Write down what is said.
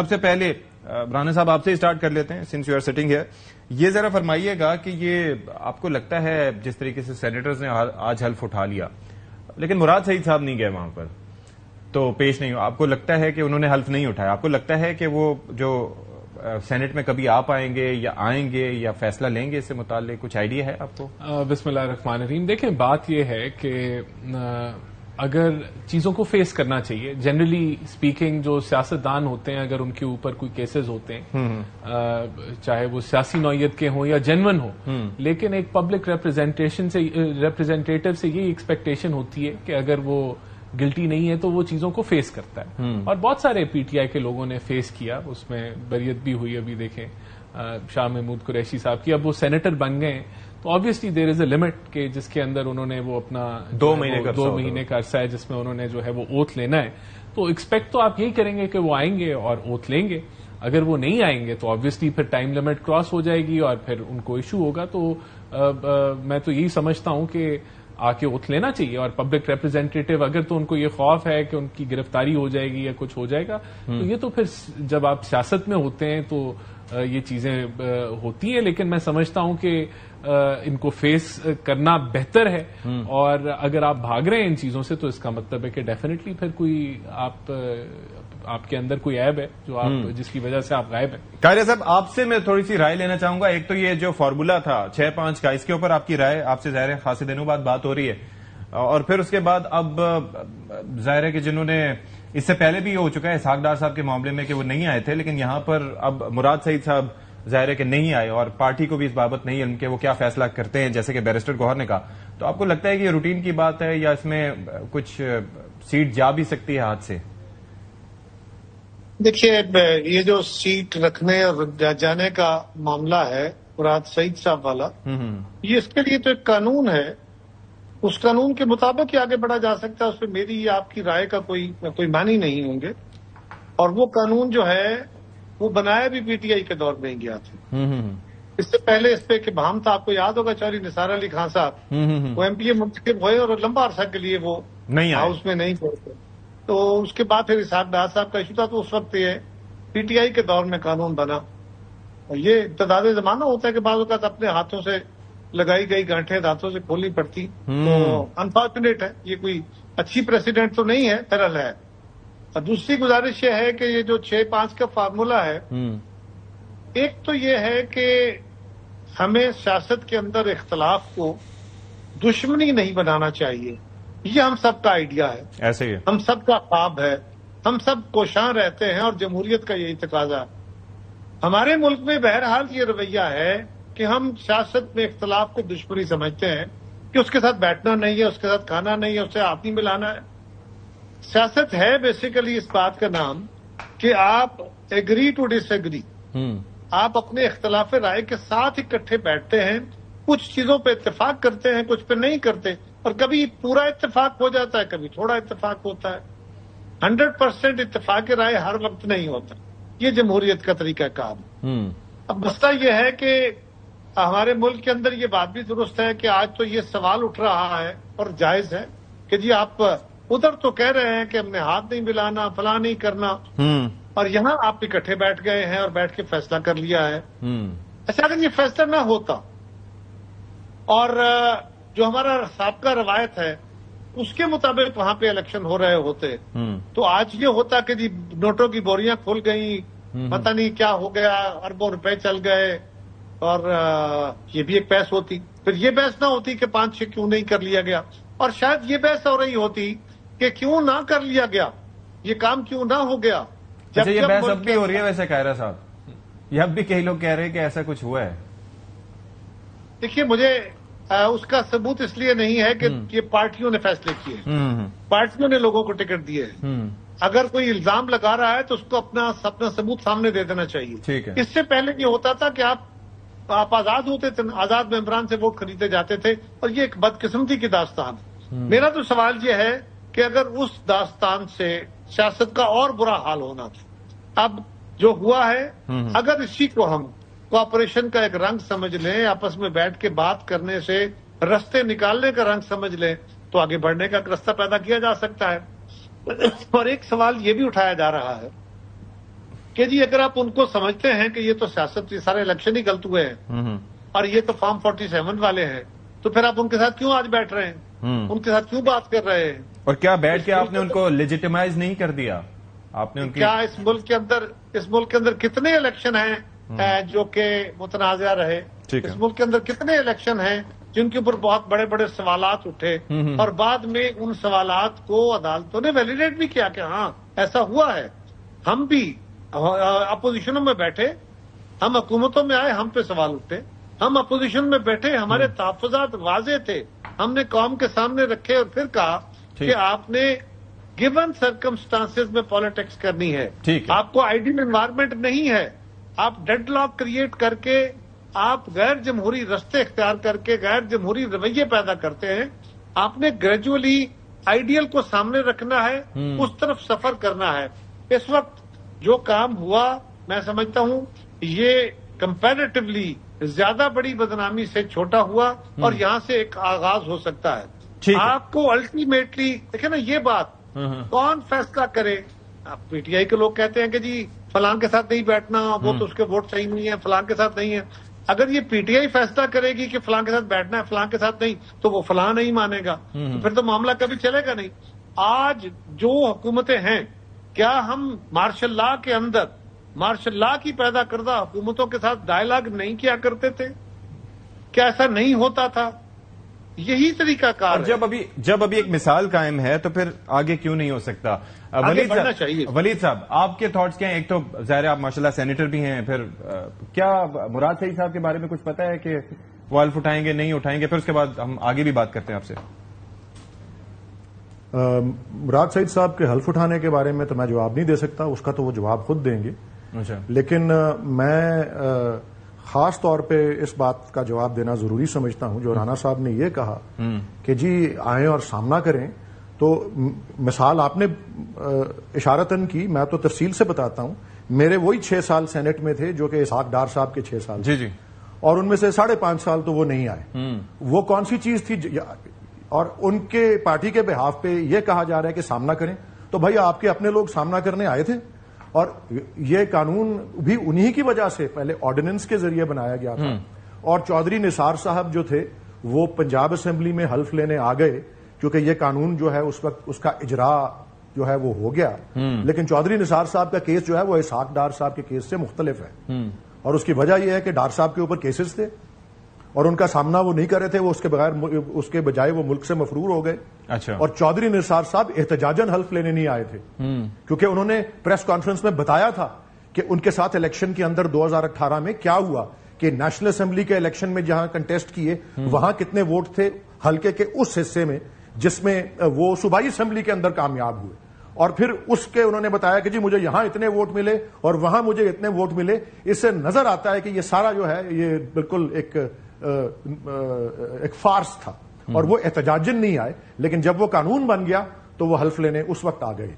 سب سے پہلے رانا صاحب آپ سے اسٹارٹ کر لیتے ہیں since you are sitting here. یہ ذرا فرمائیے گا کہ یہ آپ کو لگتا ہے جس طریقے سے سینیٹرز نے آج حلف اٹھا لیا لیکن مراد سعید صاحب نہیں گئے وہاں پر تو پیش نہیں ہو, آپ کو لگتا ہے کہ انہوں نے حلف نہیں اٹھایا, آپ کو لگتا ہے کہ وہ جو سینٹ میں کبھی آپ آئیں گے یا آئیں گے یا فیصلہ لیں گے اس سے متعلق کچھ آئیڈیا ہے آپ کو؟ بسم اللہ الرحمن الرحیم. دیکھیں بات یہ ہے کہ اگر چیزوں کو فیس کرنا چاہیے, جنرلی اسپیکنگ جو سیاستدان ہوتے ہیں اگر ان کے اوپر کوئی کیسز ہوتے ہیں چاہے وہ سیاسی نوعیت کے ہوں یا جینون ہو, لیکن ایک پبلک ریپرزینٹیٹو سے یہ ایکسپیکٹیشن ہوتی ہے کہ اگر وہ گلٹی نہیں ہے تو وہ چیزوں کو فیس کرتا ہے, اور بہت سارے پی ٹی آئی کے لوگوں نے فیس کیا, اس میں بریت بھی ہوئی. ابھی دیکھیں شاہ محمود قریشی صاحب کی, اب وہ سینیٹر بن گئے ہیں تو obviously there is a limit کہ جس کے اندر انہوں نے وہ اپنا 2 مہینے کا عرصہ ہے جس میں انہوں نے جو ہے وہ اوتھ لینا ہے, تو ایکسپیکٹ تو آپ یہی کریں گے کہ وہ آئیں گے اور اوتھ لیں گے. اگر وہ نہیں آئیں گے تو آبویسلی پھر ٹائم لمٹ کراس ہو جائے گی اور پھر ان کو ایشو ہوگا. تو میں تو یہی سمجھتا ہوں کہ آ کے اوتھ لینا چاہیے, اور پبلک ریپرزینٹیٹو اگر تو ان کو یہ خوف ہے کہ ان کی گرفتاری ہو جائے گی یا کچھ ہو جائے گا تو یہ تو پھر جب آپ سیاست میں ہوتے ہیں تو یہ چیزیں ہوتی ہیں, لیکن میں سمجھتا ہوں کہ ان کو فیس کرنا بہتر ہے. اور اگر آپ بھاگ رہے ہیں ان چیزوں سے تو اس کا مطلب ہے کہ ڈیفینیٹلی پھر کوئی آپ کے اندر کوئی عیب ہے جو آپ جس کی وجہ سے آپ غائب ہیں. قاہرہ صاحب آپ سے میں تھوڑی سی رائے لینا چاہوں گا. ایک تو یہ جو فارمولا تھا 6-5 کا, اس کے اوپر آپ کی رائے, آپ سے ظاہر ہے خاصے دنوں بعد بات ہو رہی ہے, اور پھر اس کے بعد اب ظاہر ہے کہ جنہوں نے اس سے پہلے بھی یہ ہو چکا ہے اسحاق ڈار صاحب کے معاملے میں کہ وہ نہیں آئے تھے, لیکن یہاں پر اب مراد سعید صاحب ظاہر ہے کہ نہیں آئے اور پارٹی کو بھی اس بابت نہیں ہے کہ وہ کیا فیصلہ کرتے ہیں جیسے کہ بیرسٹر گوہر نے کہا. تو آپ کو لگتا ہے کہ یہ روٹین کی بات ہے یا اس میں کچھ سیٹ جا بھی سکتی ہے ہاتھ سے؟ دیکھیے یہ جو سیٹ رکھنے اور جانے کا معاملہ ہے مراد سعید صاحب والا, یہ اس کے لیے تو ایک قانون ہے, اس قانون کے مطابق ہی آگے بڑھا جا سکتا ہے. اس پہ میری یا آپ کی رائے کا کوئی معنی نہیں ہوں گے. اور وہ قانون جو ہے وہ بنایا بھی پی ٹی آئی کے دور میں ہی گیا تھا. اس سے پہلے اس پہ کہ بہام تھا, آپ کو یاد ہوگا چوہدری نثار علی خان صاحب وہ ایم پی اے منتخب ہوئے اور لمبا عرصہ کے لیے وہ ہاؤس میں نہیں پہنچے. تو اس کے بعد پھر اسحاق ڈار صاحب کا ایشو تھا, تو اس وقت یہ پی ٹی آئی کے دور میں قانون بنا. اور یہ امتداد زمانہ ہوتا ہے کہ بعض اوقات اپنے ہاتھوں سے لگائی گئی گانٹھیں دانتوں سے کھولنی پڑتی. تو انفارچونیٹ ہے, یہ کوئی اچھی پریسیڈنٹ تو نہیں ہے, پیرل ہے. اور دوسری گزارش یہ ہے کہ یہ جو 6-5 کا فارمولا ہے, ایک تو یہ ہے کہ ہمیں سیاست کے اندر اختلاف کو دشمنی نہیں بنانا چاہیے. یہ ہم سب کا آئیڈیا ہے, ایسے ہی ہم سب کا خواب ہے, ہم سب کوشاں رہتے ہیں اور جمہوریت کا یہی تقاضا ہے. ہمارے ملک میں بہرحال یہ رویہ ہے کہ ہم سیاست میں اختلاف کو دشمنی سمجھتے ہیں کہ اس کے ساتھ بیٹھنا نہیں ہے, اس کے ساتھ کھانا نہیں ہے, اس سے ہاتھ نہیں ملانا ہے. سیاست ہے بیسیکلی اس بات کا نام کہ آپ ایگری ٹو ڈس ایگری, آپ اپنے اختلاف رائے کے ساتھ اکٹھے بیٹھتے ہیں, کچھ چیزوں پہ اتفاق کرتے ہیں, کچھ پہ نہیں کرتے, اور کبھی پورا اتفاق ہو جاتا ہے, کبھی تھوڑا اتفاق ہوتا ہے. 100% اتفاق رائے ہر وقت نہیں ہوتا. یہ جمہوریت کا طریقہ کار ہے. اب مسئلہ یہ ہے کہ ہمارے ملک کے اندر یہ بات بھی درست ہے کہ آج تو یہ سوال اٹھ رہا ہے اور جائز ہے کہ جی آپ ادھر تو کہہ رہے ہیں کہ ہم نے ہاتھ نہیں ملانا, فلاں نہیں کرنا, اور یہاں آپ اکٹھے بیٹھ گئے ہیں اور بیٹھ کے فیصلہ کر لیا ہے. اچھا اگر یہ فیصلہ نہ ہوتا اور جو ہمارا سابقہ روایت ہے اس کے مطابق وہاں پہ الیکشن ہو رہے ہوتے تو آج یہ ہوتا کہ جی نوٹوں کی بوریاں کھل گئیں, پتہ نہیں کیا ہو گیا, اربوں روپے چل گئے, اور یہ بھی ایک بحث ہوتی. پھر یہ بحث نہ ہوتی کہ 5-6 کیوں نہیں کر لیا گیا, اور شاید یہ بحث ہو رہی ہوتی کہ کیوں نہ کر لیا گیا, یہ کام کیوں نہ ہو گیا. اچھا یہ بحث اب بھی ہو رہی ہے ویسے قاہرہ صاحب, یہ اب بھی کئی لوگ کہہ رہے ہیں کہ ایسا کچھ ہوا ہے. دیکھیے مجھے اس کا ثبوت اس لیے نہیں ہے کہ یہ پارٹیوں نے فیصلے کیے, پارٹیوں نے لوگوں کو ٹکٹ دیے. اگر کوئی الزام لگا رہا ہے تو اس کو اپنا ثبوت سامنے دے دینا چاہیے. اس سے پہلے یہ ہوتا تھا کہ آپ آزاد ہوتے تھے, آزاد ممبران سے ووٹ خریدے جاتے تھے, اور یہ ایک بدقسمتی کی داستان ہے. میرا تو سوال یہ ہے کہ اگر اس داستان سے سیاست کا اور برا حال ہونا تھا, اب جو ہوا ہے اگر اسی کو ہم کوآپریشن کا ایک رنگ سمجھ لیں, آپس میں بیٹھ کے بات کرنے سے رستے نکالنے کا رنگ سمجھ لیں, تو آگے بڑھنے کا رستہ پیدا کیا جا سکتا ہے. اور ایک سوال یہ بھی اٹھایا جا رہا ہے کہ جی اگر آپ ان کو سمجھتے ہیں کہ یہ تو سیاست یہ سارے الیکشن ہی غلط ہوئے ہیں اور یہ تو فارم 47 والے ہیں، تو پھر آپ ان کے ساتھ کیوں آج بیٹھ رہے ہیں؟ ان کے ساتھ کیوں بات کر رہے ہیں؟ اور کیا بیٹھ کے آپ نے ان کو لیجیٹیمائز نہیں کر دیا؟ آپ نے ان کی کیا اس ملک کے اندر کتنے الیکشن ہیں جو کہ متنازع رہے؟ اس ملک کے اندر کتنے الیکشن ہیں جن کے اوپر بہت بڑے بڑے سوالات اٹھے اور بعد میں ان سوالات کو عدالتوں نے ویلیڈیٹ بھی کیا کہ ہاں ایسا ہوا ہے؟ ہم بھی اپوزیشنوں میں بیٹھے، ہم حکومتوں میں آئے، ہم پہ سوال اٹھے، ہم اپوزیشن میں بیٹھے، ہمارے تحفظات واضح تھے، ہم نے قوم کے سامنے رکھے اور پھر کہا کہ آپ نے گیون سرکمسٹانسز میں پالیٹکس کرنی ہے، آپ کو آئیڈیل انوائرمنٹ نہیں ہے، آپ ڈیڈ لاک کریٹ کر کے آپ غیر جمہوری رستے اختیار کر کے غیر جمہوری رویے پیدا کرتے ہیں، آپ نے گریجولی آئیڈیل کو سامنے رکھنا ہے، اس طرف سفر کرنا ہے۔ اس وقت جو کام ہوا میں سمجھتا ہوں یہ کمپیریٹیولی زیادہ بڑی بدنامی سے چھوٹا ہوا اور یہاں سے ایک آغاز ہو سکتا ہے۔ آپ کو الٹیمیٹلی دیکھیں نا، یہ بات کون فیصلہ کرے؟ پی ٹی آئی کے لوگ کہتے ہیں کہ جی فلاں کے ساتھ نہیں بیٹھنا، وہ تو اس کے ووٹ صحیح نہیں ہے، فلاں کے ساتھ نہیں ہے۔ اگر یہ پی ٹی آئی فیصلہ کرے گی کہ فلاں کے ساتھ بیٹھنا ہے، فلاں کے ساتھ نہیں، تو وہ فلاں نہیں مانے گا، تو پھر تو معاملہ کبھی چلے گا نہیں۔ آج جو حکومتیں ہیں، کیا ہم مارشل لا کے اندر مارشل لا کی پیدا کردہ حکومتوں کے ساتھ ڈائلاگ نہیں کیا کرتے تھے؟ کیا ایسا نہیں ہوتا تھا؟ یہی طریقہ کار ہے۔ جب ابھی ایک مثال قائم ہے تو پھر آگے کیوں نہیں ہو سکتا؟ ولید صاحب، آپ کے تھاٹس کیا ہیں؟ ایک تو ظاہر آپ ماشاءاللہ سینیٹر بھی ہیں، پھر کیا مراد سعید صاحب کے بارے میں کچھ پتا ہے کہ وہ حلف اٹھائیں گے نہیں اٹھائیں گے؟ پھر اس کے بعد ہم آگے بھی بات کرتے ہیں آپ سے۔ مراد سعید صاحب کے حلف اٹھانے کے بارے میں تو میں جواب نہیں دے سکتا، اس کا تو وہ جواب خود دیں گے، لیکن میں خاص طور پہ اس بات کا جواب دینا ضروری سمجھتا ہوں جو رانا صاحب نے یہ کہا کہ جی آئیں اور سامنا کریں، تو مثال آپ نے اشارتاً کی، میں تو تفصیل سے بتاتا ہوں۔ میرے وہی 6 سال سینٹ میں تھے جو کہ اسحاق ڈار صاحب کے 6 سال جی اور ان میں سے 5.5 سال تو وہ نہیں آئے۔ وہ کون سی چیز تھی؟ اور ان کے پارٹی کے بہاف پہ یہ کہا جا رہا ہے کہ سامنا کریں، تو بھائی آپ کے اپنے لوگ سامنا کرنے آئے تھے، اور یہ قانون بھی انہی کی وجہ سے پہلے آرڈیننس کے ذریعے بنایا گیا تھا، اور چودھری نثار صاحب جو تھے وہ پنجاب اسمبلی میں حلف لینے آ گئے کیونکہ یہ قانون جو ہے اس وقت اس کا اجرا جو ہے وہ ہو گیا، لیکن چودھری نثار صاحب کا کیس جو ہے وہ اسحاق ڈار صاحب کے کیس سے مختلف ہے، اور اس کی وجہ یہ ہے کہ ڈار صاحب کے اوپر کیسز تھے اور ان کا سامنا وہ نہیں کر رہے تھے، وہ اس کے بجائے وہ ملک سے مفرور ہو گئے۔ اور چودھری نثار صاحب احتجاجاً حلف لینے نہیں آئے تھے کیونکہ انہوں نے پریس کانفرنس میں بتایا تھا کہ ان کے ساتھ الیکشن کے اندر 2018 میں کیا ہوا کہ نیشنل اسمبلی کے الیکشن میں جہاں کنٹیسٹ کیے وہاں کتنے ووٹ تھے حلقے کے اس حصے میں جس میں وہ صوبائی اسمبلی کے اندر کامیاب ہوئے، اور پھر اس کے انہوں نے بتایا کہ جی مجھے یہاں اتنے ووٹ ملے اور وہاں مجھے اتنے ووٹ ملے۔ اس سے نظر آتا ہے کہ یہ سارا جو ہے یہ بالکل ایک فارس تھا، اور وہ احتجاجن نہیں آئے، لیکن جب وہ قانون بن گیا تو وہ حلف لینے اس وقت آ گئے۔